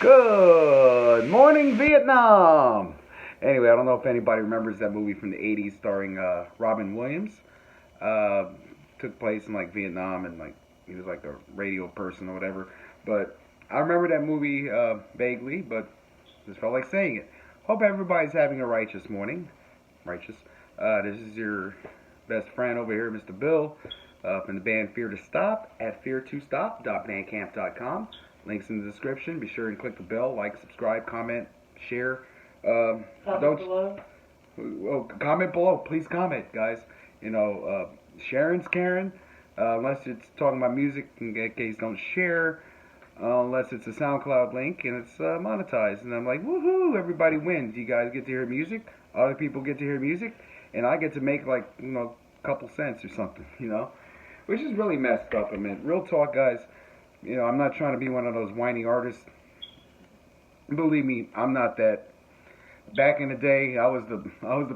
Good morning, Vietnam. Anyway, I don't know if anybody remembers that movie from the '80s starring Robin Williams. Uh, Took place in like Vietnam, and like he was like a radio person or whatever. But I remember that movie vaguely, but just felt like saying it. Hope everybody's having a righteous morning. Righteous. This is your best friend over here, Mr. Bill, from the band Fear to Stop at fear2stop.bandcamp.com. Links in the description. Be sure and click the bell, like, subscribe, comment, share. Comment below. Comment below. Please comment, guys. Sharing's Karen. Unless it's talking about music, in that case, don't share. Unless it's a SoundCloud link and it's monetized. And I'm like, woohoo, everybody wins. You guys get to hear music. Other people get to hear music. And I get to make like, a couple cents or something, Which is really messed up. I mean, real talk, guys. I'm not trying to be one of those whiny artists. Believe me, I'm not that. Back in the day, I was the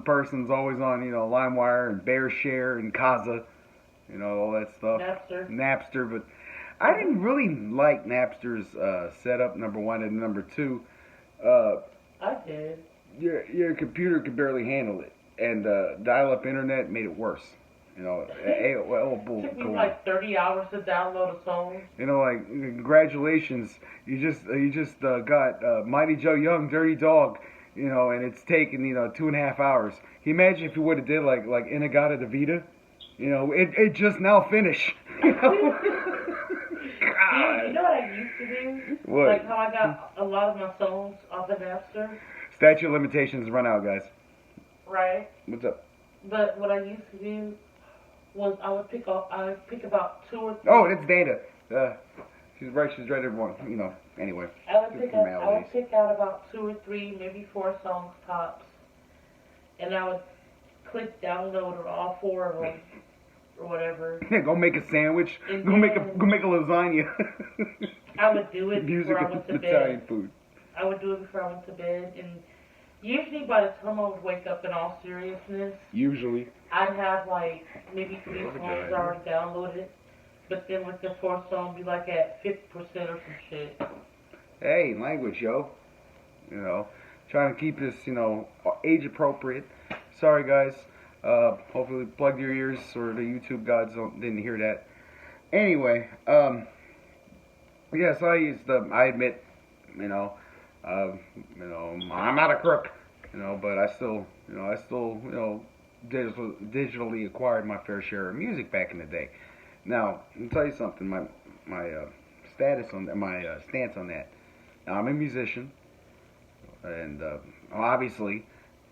person who's always on, LimeWire and BearShare and Kazaa, all that stuff. Napster, but I didn't really like Napster's setup, number one, and number two. I did. Your computer could barely handle it, and dial-up internet made it worse. AOL bull. It took me like 30 hours to download a song. Like congratulations, you just got Mighty Joe Young, Dirty Dog, and it's taken 2.5 hours. Can you imagine if you would have did like Inagata Davida, it just now finished. You know what I used to do? What? Like how I got a lot of my songs off of Napster. Statute of limitations run out, guys. Right. What's up? But what I used to do was I would pick about 2 or 3. Oh, it's Dana. She's right everyone. Anyway. I would pick out about 2 or 3, maybe 4 songs tops, and I would click download or all 4 of them or whatever. Go make a sandwich. Go make a lasagna. I would do it before I went to bed. Italian food. I would do it before I went to bed, and usually by the time I would wake up in all seriousness, I'd have like maybe 3 songs already downloaded, but then with the 4th song be like at 50% or some shit. Hey, language, yo. Trying to keep this, age appropriate. Sorry, guys. Hopefully plug your ears or the YouTube gods didn't hear that. Anyway, yes, I admit, I'm not a crook, but I still digitally acquired my fair share of music back in the day. Now, let me tell you something. My stance on that. Now, I'm a musician, and obviously,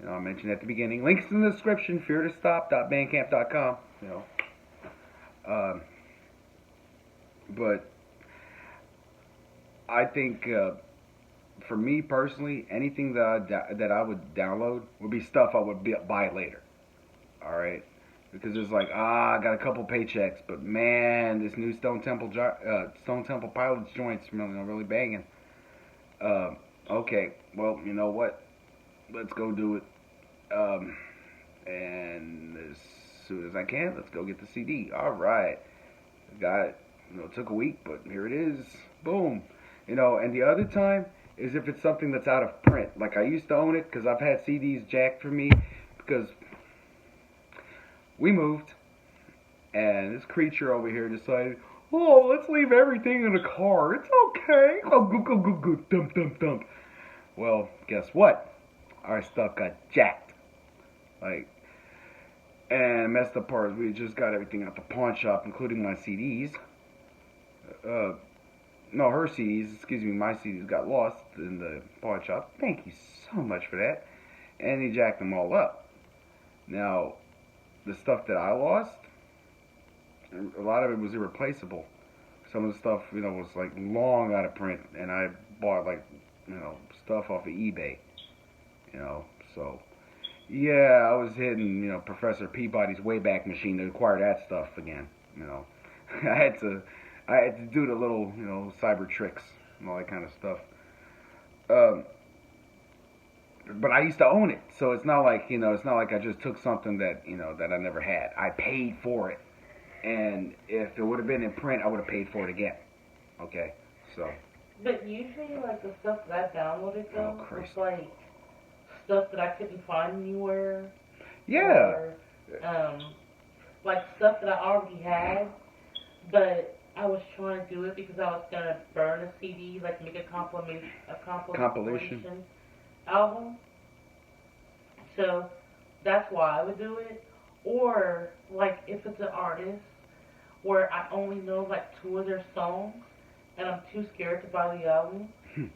I mentioned at the beginning. Links in the description. fear2stop.bandcamp.com. But I think. For me personally, anything that I would download would be stuff I would buy later. All right, because there's like I got a couple paychecks, but man, this new Stone Temple Pilots joint's really banging. Okay, well, you know what? Let's go do it. And as soon as I can, let's go get the CD. All right, got it. It took a week, but here it is. Boom. And the other time is if it's something that's out of print. Like I used to own it because I've had CDs jacked for me because we moved and this creature over here decided, oh, let's leave everything in the car. It's okay. Oh, go, dump. Well, guess what? Our stuff got jacked. And messed up part is we just got everything out the pawn shop, including my CDs. No, her CDs, my CDs got lost in the pawn shop. Thank you so much for that. And he jacked them all up. Now, the stuff that I lost, a lot of it was irreplaceable. Some of the stuff, was like long out of print. And I bought stuff off of eBay. So, yeah, I was hitting, Professor Peabody's Wayback Machine to acquire that stuff again. I had to do the little, cyber tricks and all that kind of stuff. But I used to own it, so it's not like I just took something that that I never had. I paid for it, and if it would have been in print, I would have paid for it again. Okay, so But usually, like, the stuff that I downloaded, Oh, though, was, Christ. like, stuff that I couldn't find anywhere. Yeah. Or, like, stuff that I already had, but I was trying to do it because I was going to burn a CD, like, make a compilation album. So, that's why I would do it. Or, like, if it's an artist where I only know, like, 2 of their songs, and I'm too scared to buy the album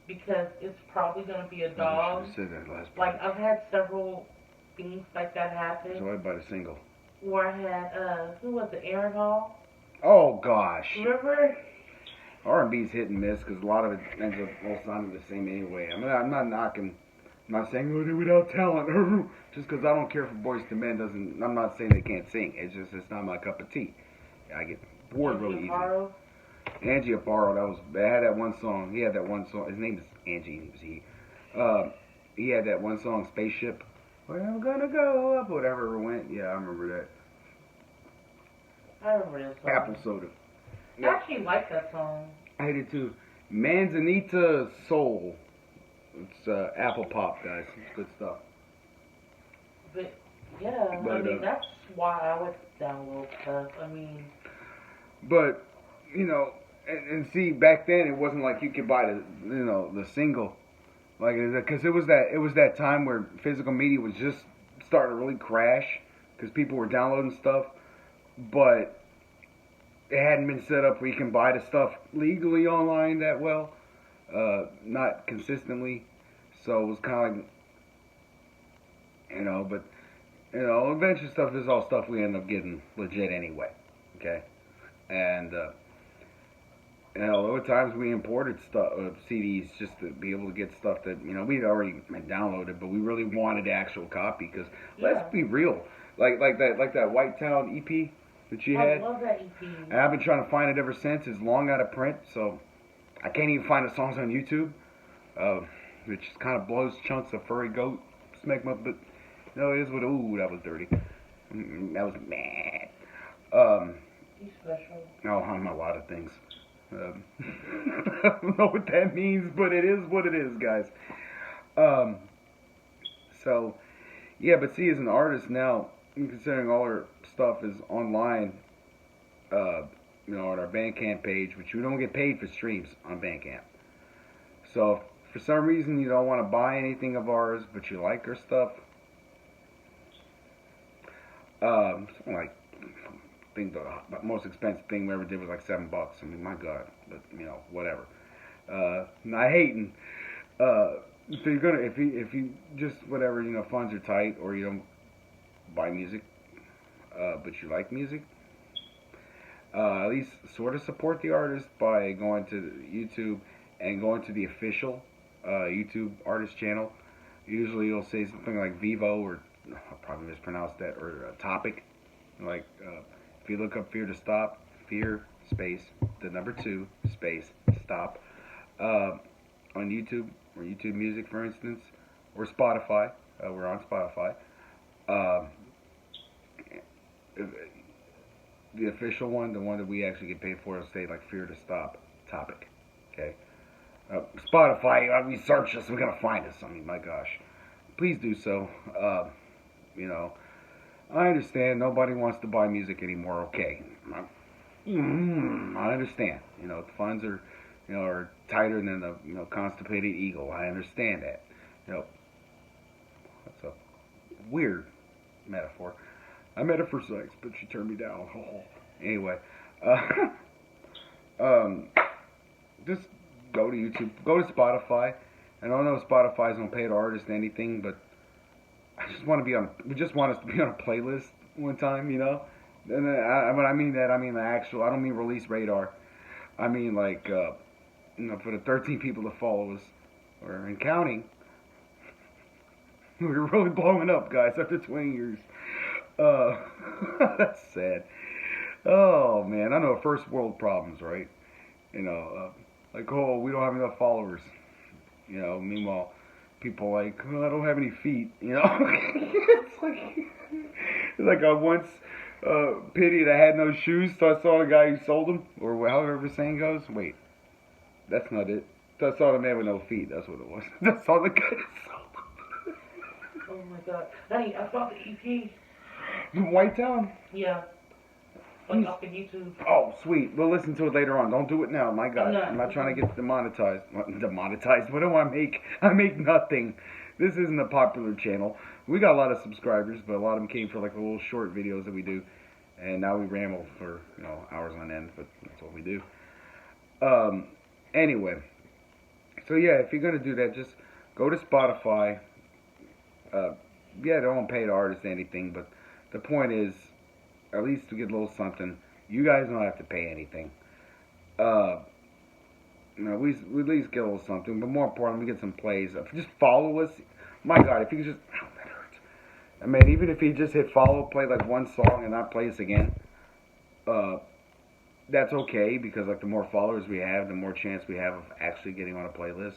because it's probably going to be a dog. Like, I've had several things like that happen. So I bought a single. Where I had, who was it, Aaron Hall? Oh, gosh. Remember? R&B's hit and miss because a lot of it ends up all sounding the same anyway. I mean, I'm not knocking, I'm not saying, oh, they're without talent. Just because I don't care for Boys to Men doesn't, I'm not saying they can't sing. It's just, it's not my cup of tea. I get bored really easy. Angie Aparo, they had that one song. He had that one song. His name is Angie. He had that one song, Spaceship. Well, I'm gonna go up, whatever it went. Yeah, I remember that. I remember that song. Apple Soda. I actually like that song. I did too. Manzanita Soul. It's Apple Pop, guys. It's good stuff. But yeah, I mean that's why I would download stuff. I mean. But you know, and see, back then it wasn't like you could buy the single, like, because it was that time where physical media was just starting to really crash because people were downloading stuff, but it hadn't been set up where you can buy the stuff legally online that well, not consistently. So it was kind of like, but adventure stuff is all stuff we end up getting legit anyway, okay, and. There were times we imported stuff, CDs, just to be able to get stuff that we'd already downloaded, but we really wanted the actual copy. Because let's be real, like that White Town EP that you had. I love that EP. And I've been trying to find it ever since. It's long out of print, so I can't even find the songs on YouTube, which kind of blows chunks of Furry Goat smegma. But it is what. Ooh, that was dirty. That was mad. He's special. Oh, I'm a lot of things. I don't know what that means, but it is what it is, guys. So, yeah, but see, as an artist now, considering all our stuff is online, on our Bandcamp page, which we don't get paid for streams on Bandcamp. So, if for some reason you don't want to buy anything of ours, but you like our stuff, something like, I think the most expensive thing we ever did was like $7. I mean, my God, but whatever. Not hating. If you're gonna, if you just whatever, funds are tight or you don't buy music, but you like music, at least sort of support the artist by going to YouTube and going to the official YouTube artist channel. Usually, you'll say something like Vivo or I'll probably mispronounce that, or Topic, like. If you look up Fear to Stop, Fear space the number 2 space stop on YouTube or YouTube Music, for instance, or Spotify. We're on Spotify. The official one, the one that we actually get paid for, will say like Fear to Stop Topic. Okay. Spotify, we search us, we're gonna find us. I mean, my gosh, please do so. I understand nobody wants to buy music anymore. Okay, I understand. The funds are, are tighter than the constipated eagle. I understand that. That's a weird metaphor. I met her for sex, but she turned me down. Anyway, just go to YouTube, go to Spotify. And I don't know if Spotify's gonna pay the artist anything, but I just want to be on. We just want us to be on a playlist one time, And when I mean that, I mean the actual. I don't mean release radar. I mean like, for the 13 people that follow us, or and counting. We're really blowing up, guys, after 20 years. That's sad. Oh man, I know first world problems, right? Like, oh, we don't have enough followers. Meanwhile, people like, oh, I don't have any feet. It's like I once pitied I had no shoes, so I saw a guy who sold them, or however the saying goes. Wait, that's not it. I saw the man with no feet. That's what it was. I saw the guy. Oh my god. Hey, I saw the EP. White Town? Yeah. Like off of YouTube. Oh, sweet. We'll listen to it later on. Don't do it now. My God. I'm not trying to get demonetized. Demonetized? What do I make? I make nothing. This isn't a popular channel. We got a lot of subscribers, but a lot of them came for like the little short videos that we do. And now we ramble for, hours on end, but that's what we do. Anyway. So yeah, if you're going to do that, just go to Spotify. Yeah, don't pay the artist anything, but the point is, at least to get a little something. You guys don't have to pay anything. We at least get a little something, but more importantly, we get some plays. Just follow us. My God, if you could just, that hurts. I mean, even if you just hit follow, play like one song and not play us again, that's okay, because like the more followers we have, the more chance we have of actually getting on a playlist.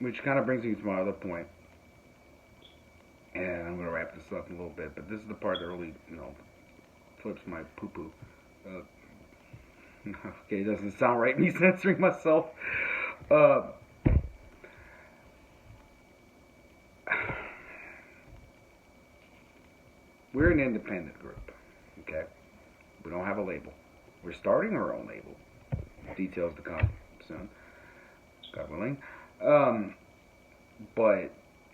Which kind of brings me to my other point. And I'm going to wrap this up in a little bit, but this is the part that really, flips my poo-poo. Okay, it doesn't sound right, me censoring myself. We're an independent group, okay? We don't have a label. We're starting our own label. Details to come soon, God willing. But,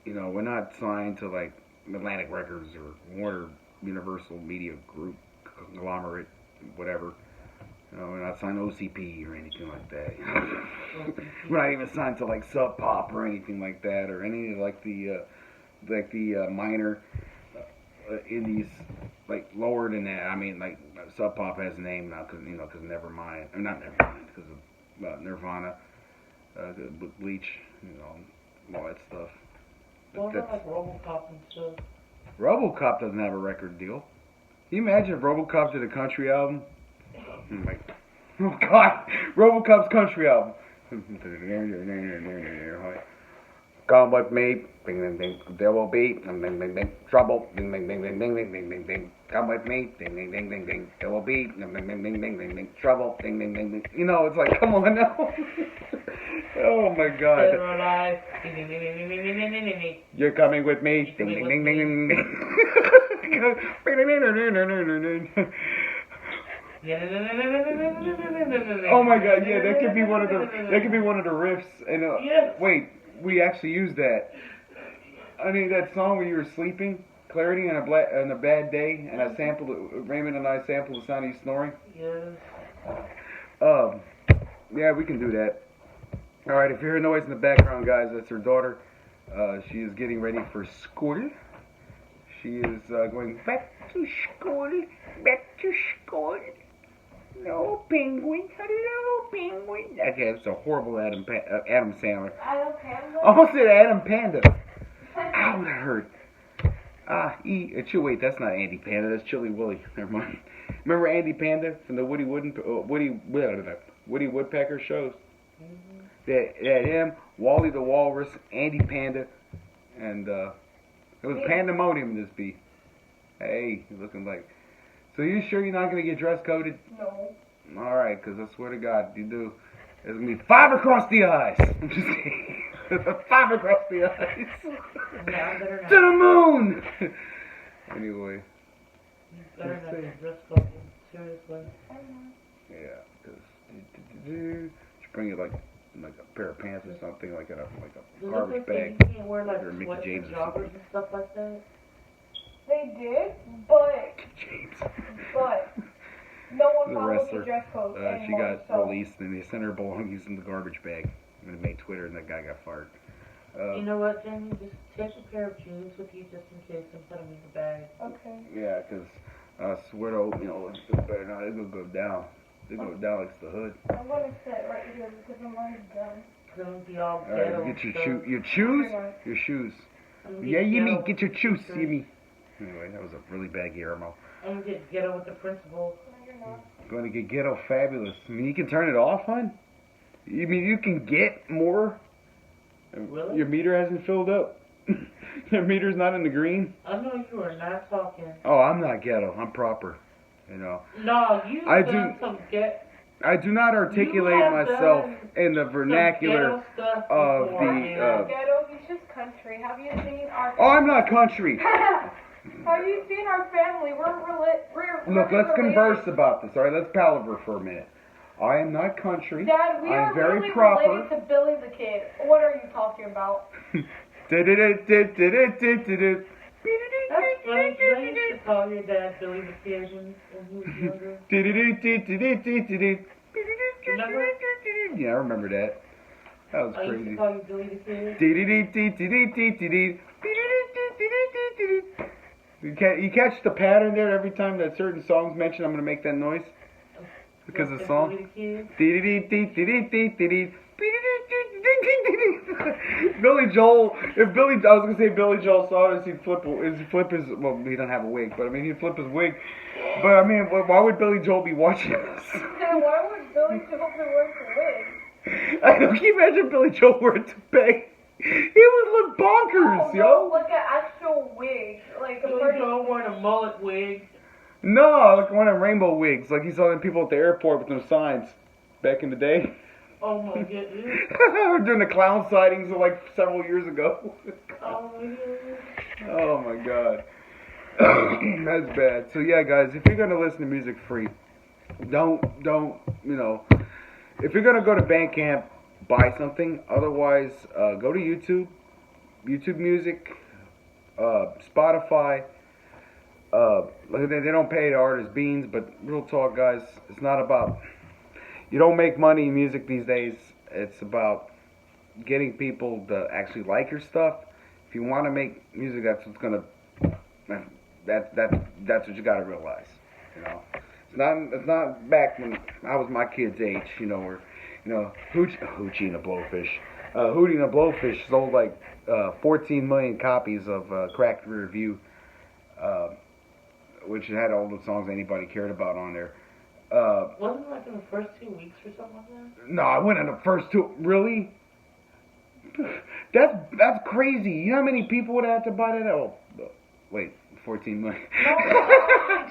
we're not signed to like Atlantic Records or Warner Universal Media Group, conglomerate, whatever. We're not signed to OCP or anything like that. We're not even signed to like Sub Pop or anything like that, or any like the minor indies, like lower than that. I mean, like Sub Pop has a name now because because Nevermind, or not Nevermind, because of Nirvana, Bleach, all that stuff. What about like Robocop and stuff? Robocop doesn't have a record deal. Can you imagine if Robocop did a country album? Like, oh God, Robocop's country album. Come with me, ding ding ding. There will be ding ding ding ding trouble. Ding ding ding ding ding ding ding ding ding. Come with me, ding ding ding ding ding. There will be ding ding ding ding ding ding ding trouble. Ding ding ding ding. It's like, come on now. Oh my God. You're coming with me. Ding ding ding ding ding. Oh my God, yeah, that could be one of the riffs. And wait, we actually used that. I mean, that song where you were sleeping, Clarity on a bad day, and Raymond and I sampled the sound of you snoring. Yeah, we can do that. All right, if you hear noise in the background, guys, that's her daughter. She is getting ready for school. She is going back to school. Back to school. No, penguin. Hello, penguin. Okay, that's a horrible Adam Sandler. Adam Panda? Almost said Adam Panda. Ow, that hurt. Wait, that's not Andy Panda. That's Chili Willy. Never mind. Remember Andy Panda from the Woody Woodpecker shows? Mm-hmm. That him, Wally the Walrus, Andy Panda, and it was pandemonium in this beat. Hey, you're looking like. So you sure you're not going to get dress coded? No. Alright, because I swear to God, you do. There's going to be 5 across the eyes. I'm just kidding. 5 across the eyes. To the moon! Anyway. You better not get dress coded. Seriously. Yeah, because you bring it like a pair of pants or something, like a garbage bag. You can't wear like sweats and joggers and stuff like that? They did, but no one followed the dress code anymore. She got released, and they sent her belongings in the garbage bag. And it made Twitter, and that guy got fired. You know what, Jamie? Just take a pair of jeans with you just in case and put them in the bag. Okay. Yeah, because I swear to, it's better not. It's going to go down. They go down like the hood. I'm going to sit right here because I'm already done. Gonna be all ghetto. Get your shoes? Your shoes. Yeah, you get your shoes, see me. Anyway, that was a really bad guillermo. I'm going to get ghetto with the principal. No, you're not. Going to get ghetto fabulous. I mean, you can turn it off, hon? You mean you can get more? Really? Your meter hasn't filled up. Your meter's not in the green. I know you are not talking. Oh, I'm not ghetto. I'm proper. No, you sound some I do not articulate myself in the vernacular of the. Ghetto, he's just country. Have you seen our? Oh, I'm not country. Have you seen our family? We're Look, let's converse about this. All right, let's palaver for a minute. I am not country. Dad, we I'm are very really proper. related to Billy the Kid. What are you talking about? That's funny. I used to call your dad Billy the Kid when he was younger. Remember? Yeah, I remember that. That was crazy. I used to call you Billy the Kid. You catch the pattern there? Every time that certain song's mentioned, I'm going to make that noise. Because of the song. Billy Joel, I was going to say Billy Joel saw this, he'd flip his, well, he don't have a wig, but I mean, he'd flip his wig. But I mean, why would Billy Joel be watching this? Why would Billy Joel be wearing a wig? I know, can you imagine Billy Joel wearing a toupee? He would look bonkers, yo. Like an actual wig. Like a Billy Joel wearing a mullet wig. No, like one of them rainbow wigs, like he saw them people at the airport with those signs back in the day. Oh my goodness. We're doing the clown sightings of like several years ago. Oh my goodness. Oh my god. That's bad. So yeah, guys, if you're gonna listen to music free, don't, if you're gonna go to Bandcamp, buy something. Otherwise, go to YouTube Music, Spotify. They don't pay the artists beans, but real talk, guys, it's not about. You don't make money in music these days. It's about getting people to actually like your stuff. If you want to make music, that's what's gonna. That's what you gotta realize. It's not back when I was my kid's age. Where Hoochie and the Blowfish. Hootie and the Blowfish sold like 14 million copies of Cracked Rear View, which had all the songs anybody cared about on there. Wasn't it like in the first 2 weeks or something like that? No, I went in the first two. Really? That's crazy. You know how many people would have to buy that? Oh, wait, 14 million. No,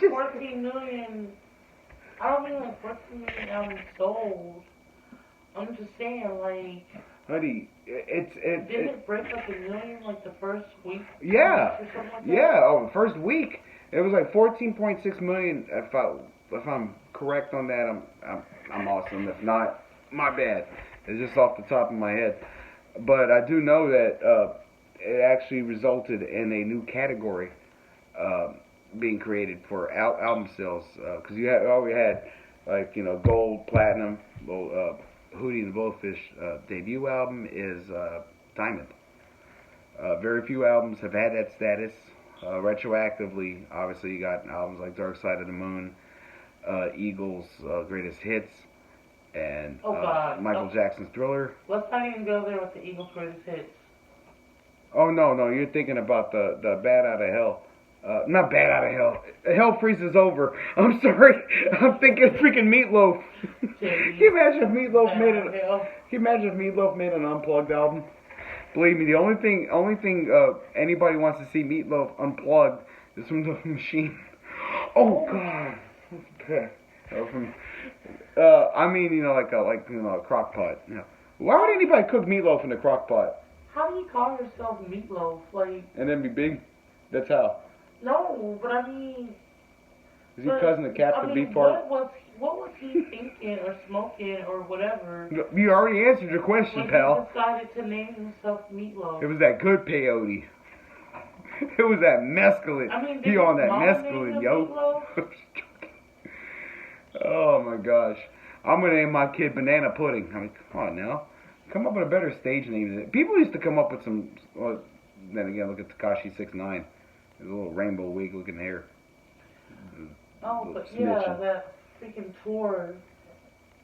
14 million. I don't mean like 14 million albums sold. I'm just saying, like. Honey, didn't it break like a million like the first week? Yeah. Or something like that? Yeah. Oh, the first week it was like 14.6 million. If I'm correct on that, I'm awesome. If not, my bad. It's just off the top of my head. But I do know that it actually resulted in a new category being created for album sales. Because you already had like gold, platinum. Hootie and the Blowfish debut album is diamond. Very few albums have had that status. Retroactively, obviously, you got albums like Dark Side of the Moon, Eagles' Greatest Hits, and Michael Jackson's Thriller. Let's not even go there with the Eagles' Greatest Hits. Oh, no, you're thinking about the Bad Out of Hell. Not Bad Out of Hell. Hell Freezes Over. I'm sorry. I'm thinking freaking Meatloaf. Can you imagine if Meatloaf made an unplugged album? Believe me, the only thing anybody wants to see Meatloaf unplugged is from the machine. Oh God. I mean, like a crock pot. Why would anybody cook meatloaf in a crock pot? How do you call yourself Meatloaf? Like. And then be big? That's how. No, but I mean. Is he cousin to Captain Beefheart? What was he thinking or smoking or whatever? You already answered your question, pal. He decided to name himself Meatloaf. It was that good peyote. It was that mescaline. I mean, he on that mescaline, yo. Oh my gosh. I'm gonna name my kid Banana Pudding. I mean, come on now. Come up with a better stage name than it. People used to come up with some. Well, then again, look at Tekashi 6ix9ine. His little rainbow wig looking hair. Oh, but yeah, that freaking tour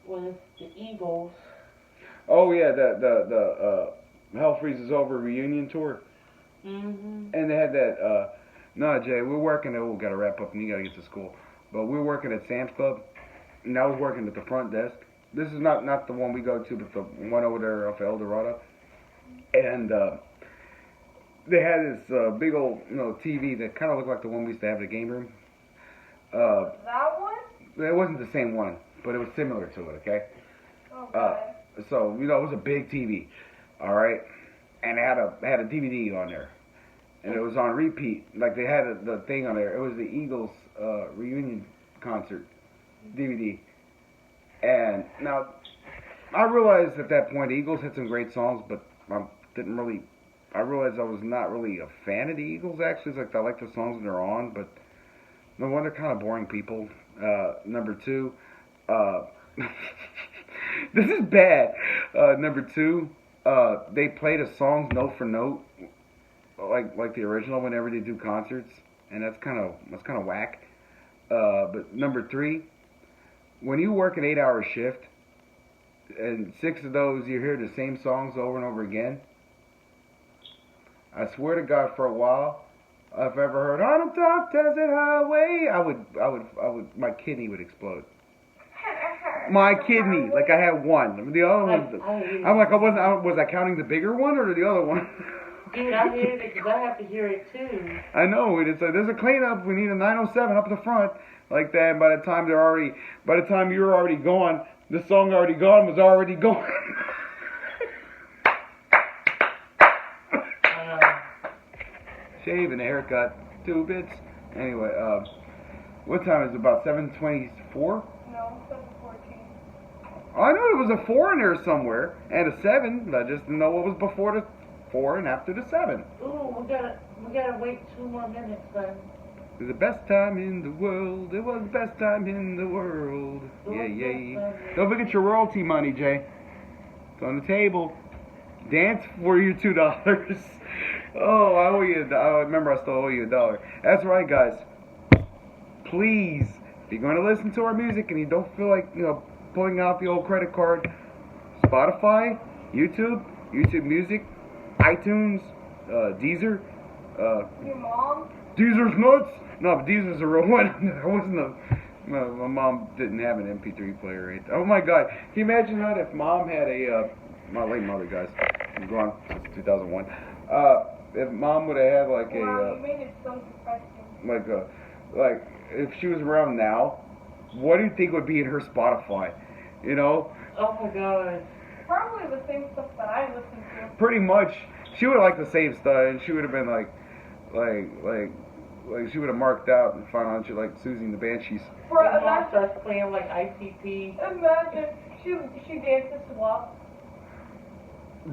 with the Eagles. Oh yeah, the Hell Freezes Over reunion tour. Mhm. And they had that. No, Jay, we're working. We gotta wrap up, and you gotta get to school. But we're working at Sam's Club, and I was working at the front desk. This is not the one we go to, but the one over there off El Dorado. And they had this big old TV that kind of looked like the one we used to have in the game room. That one? It wasn't the same one. but it was similar to it. Okay. Okay. So it was a big TV, all right, and it had a DVD on there, and it was on repeat. Like they had the thing on there. It was the Eagles reunion concert DVD, and now I realized at that point the Eagles had some great songs, but I didn't really. I realized I was not really a fan of the Eagles. Actually, it's like I like the songs when they're on, but number one, they're kind of boring people. Number two, this is bad. Number two, they play the songs note for note, like the original whenever they do concerts, and that's kind of whack. But number three, when you work an 8-hour shift, and 6 of those you hear the same songs over and over again, I swear to God, for a while, if I ever heard "On a Dark Desert Highway," I would, my kidney would explode. My kidney, like I had one. The other one, I'm like, was I counting the bigger one or the other one? Dude, I hear it because I have to hear it too. I know, it's like, there's a cleanup, we need a 907 up the front, like that, and by the time you're already gone, the song already gone was already gone. Shave and a haircut, 2 bits. Anyway, what time is it? About 7:24? No, 7:14. I know there was a 4 in there somewhere, and a 7. I just didn't know what was before the 4 and after the 7. Ooh, we gotta wait 2 more minutes then. It was the best time in the world. It was the best time in the world. Yeah. Don't forget your royalty money, Jay. It's on the table. Dance for your $2. Oh, I owe you. I remember I still owe you $1. That's right, guys. Please, if you're going to listen to our music and you don't feel like pulling out the old credit card, Spotify, YouTube Music, iTunes, Deezer. Your mom? Deezer's nuts. No, but Deezer's a real one. I wasn't my mom didn't have an MP3 player. Right? Oh my God! Can you imagine that if Mom had my late mother, guys, I'm gone since 2001. If Mom would have had like you made it so depressing. Like if she was around now, what do you think would be in her Spotify? Oh my God. Probably the same stuff that I listen to. Pretty much, she would have liked the same stuff, and she would have been like she would have marked out and found out she liked Susie and the Banshees. Mom starts playing like ICP. Imagine she dances to WAP.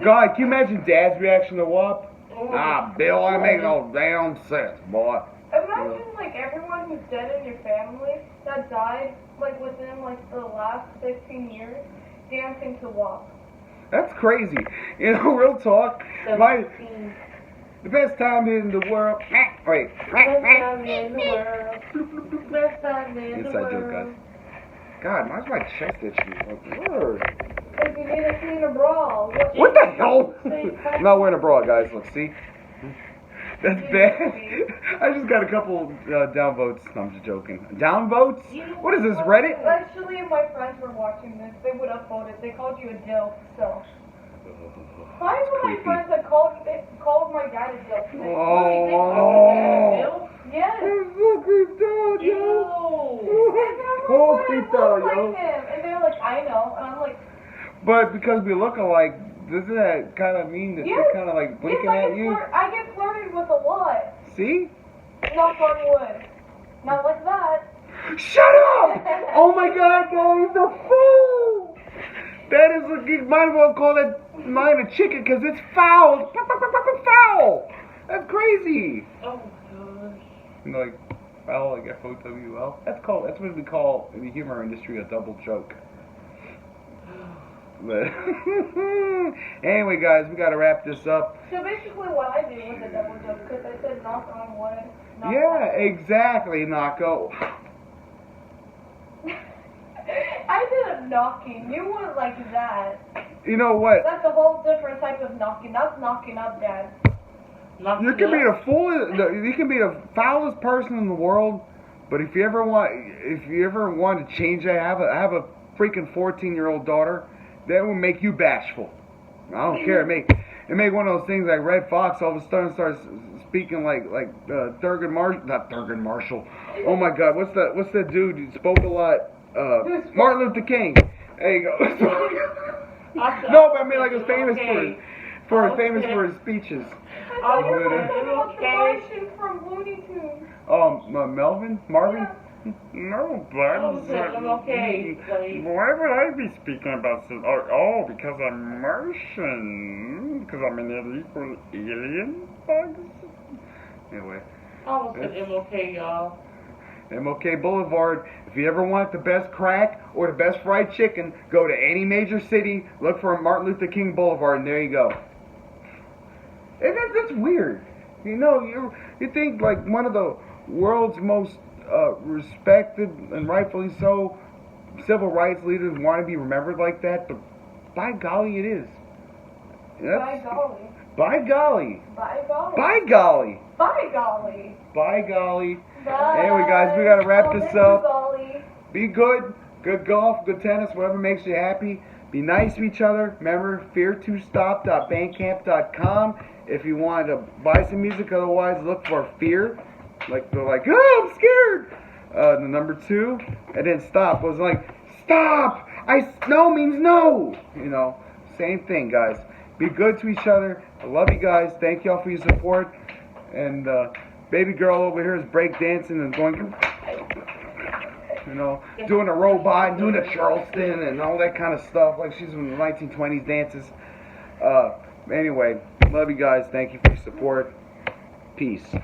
God, can you imagine Dad's reaction to WAP? Oh, Bill, I make no damn sense, boy. Imagine like everyone who's dead in your family that died like within like the last 15 years dancing to WAP. That's crazy. Real talk. The best time in the world. Wait. Best time in the world. Best time in the world. Inside joke, guys. God, why's my chest itching? Word. If you need a cleaner bra. What the hell? I'm not wearing a bra, guys. Let's see. That's bad. I just got a couple downvotes. No, I'm just joking. Downvotes? What is this, Reddit? Actually, if my friends were watching this, they would upvote it. They called you a dill, so. Five of my friends that called my dad a dill. Oh. Yes. Ew. Oh, yo. And they're like, I know. And I'm like. But because we look alike, doesn't that kind of mean that they're kind of like blinking at you? I get flirted with a lot. See? Knock on wood. Not like that. Shut up! Oh my God, guys, the fool! That is, you might as well call that mine a chicken because it's foul. Foul. That's crazy. Oh my gosh. Like foul, like FOWL. That's what we call in the humor industry a double joke. But anyway, guys, we gotta wrap this up. So basically, what I did was a double joke because I said knock on wood. Exactly, Nako. I did a knocking. You weren't like that. You know what? That's a whole different type of knocking. That's knocking up, Dad. You can be you can be the foulest person in the world, but if you ever want to change that, I have a freaking 14-year-old daughter. That will make you bashful. I don't care. It make one of those things like Red Fox all of a sudden starts speaking like Thurgood Marshall. Not Thurgood Marshall. Oh my God, what's that dude who spoke a lot? Martin Luther King. There you go. No, but I mean like he was famous for his speeches. MLK from Looney Tunes. Melvin? Marvin? Yeah. No, but okay. why would I be speaking about this? Oh, because I'm Martian. Because I'm an illegal alien? Anyway. I almost said MLK, y'all. MLK Boulevard. If you ever want the best crack or the best fried chicken, go to any major city, look for Martin Luther King Boulevard, and there you go. And that's weird. You know, you think like one of the world's most respected and rightfully so civil rights leaders want to be remembered like that, but by golly, it is. By golly. By golly. By golly. By golly. By golly. By golly. Bye. Anyway, guys, we gotta wrap this up. Golly. Be good. Good golf, good tennis, whatever makes you happy. Be nice to each other. Remember, fear2stop.bandcamp.com. If you want to buy some music, otherwise look for Fear. Like they're like, oh, I'm scared. The number 2, and then stop. It was like, stop. No means no. You know, same thing, guys. Be good to each other. I love you guys. Thank y'all for your support. And baby girl over here is break dancing and going, you know, doing a robot, doing a Charleston and all that kind of stuff, like she's in the 1920s dances. Anyway, love you guys. Thank you for your support. Peace.